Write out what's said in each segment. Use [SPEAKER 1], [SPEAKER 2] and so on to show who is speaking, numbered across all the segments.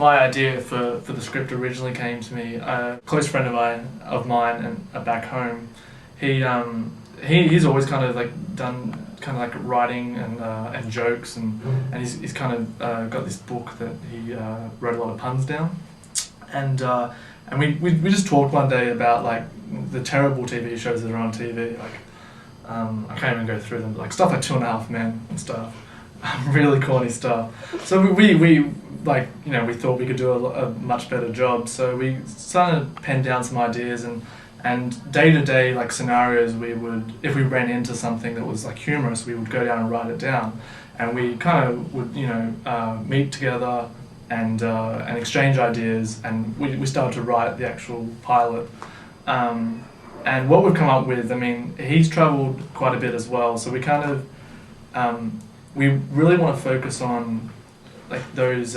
[SPEAKER 1] my idea for the script originally came to me. A close friend of mine and back home, he's always kind of like done kind of like writing and jokes and he's kind of got this book that he wrote a lot of puns down, and we just talked one day about like the terrible TV shows that are on TV, like I can't even go through them, but like stuff like 2.5 Men and stuff, really corny stuff. So we like, you know, we thought we could do a much better job, so we started to pen down some ideas and day-to-day like scenarios, we would, if we ran into something that was like humorous, we would go down and write it down, and we kind of would, you know, meet together and exchange ideas, and we started to write the actual pilot. And what we've come up with, I mean, he's travelled quite a bit as well, so we kind of we really want to focus on like those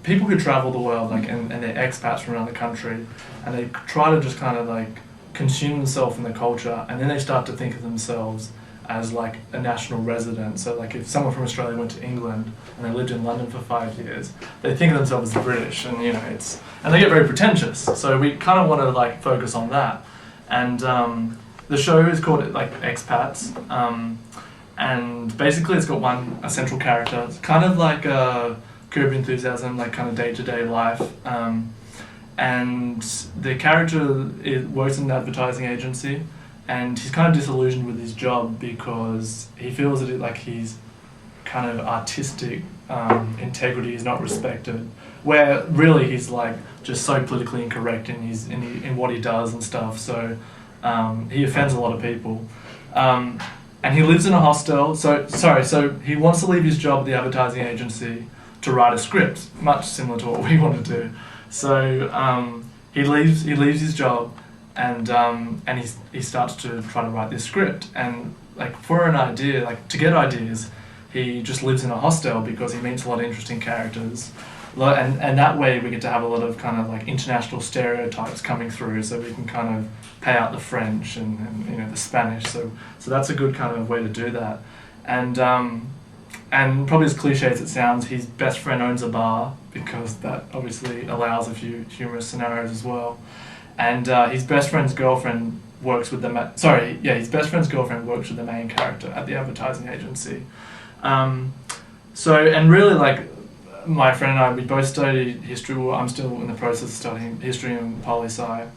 [SPEAKER 1] people who travel the world, like and they're expats from around the country, and they try to just kind of like consume themselves in the culture, and then they start to think of themselves as like a national resident. So like if someone from Australia went to England and they lived in London for 5 years, they think of themselves as British, and you know, and they get very pretentious. So we kind of want to like focus on that, and the show is called like ExPats, and basically it's got a central character. It's kind of like a Curb Enthusiasm, like kind of day-to-day life. And the character works in an advertising agency, and he's kind of disillusioned with his job because he feels that like his kind of artistic integrity is not respected, where really he's like just so politically incorrect in what he does and stuff. So he offends a lot of people, and he lives in a hostel. So he wants to leave his job at the advertising agency to write a script, much similar to what we want to do. So he leaves his job, and he starts to try to write this script. And like for an idea, like to get ideas, he just lives in a hostel because he meets a lot of interesting characters, and that way we get to have a lot of kind of like international stereotypes coming through. So we can kind of pay out the French and you know, the Spanish. So that's a good kind of way to do that. And probably as cliche as it sounds, his best friend owns a bar, because that obviously allows a few humorous scenarios as well. And his best friend's girlfriend works with his best friend's girlfriend works with the main character at the advertising agency. And really, like, my friend and I, we both studied history. Well, I'm still in the process of studying history and poli-sci.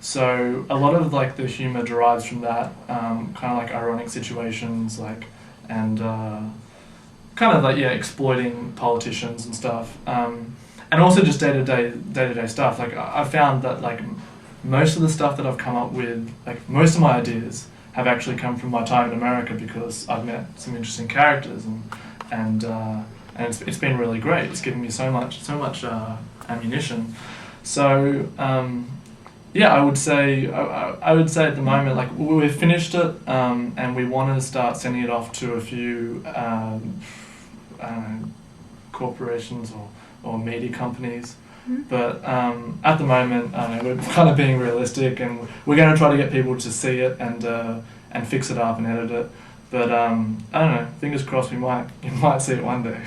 [SPEAKER 1] So a lot of like the humor derives from that, kind of like ironic situations, like, and kind of like, yeah, exploiting politicians and stuff, and also just day-to-day stuff. Like I found that like most of the stuff that I've come up with, like most of my ideas have actually come from my time in America, because I've met some interesting characters, and it's been really great. It's given me so much ammunition. So yeah, I would say at the moment, like, we've finished it, and we want to start sending it off to a few corporations or media companies. Mm-hmm. But at the moment, we're kind of being realistic, and we're going to try to get people to see it and fix it up and edit it. But I don't know. Fingers crossed, you might see it one day.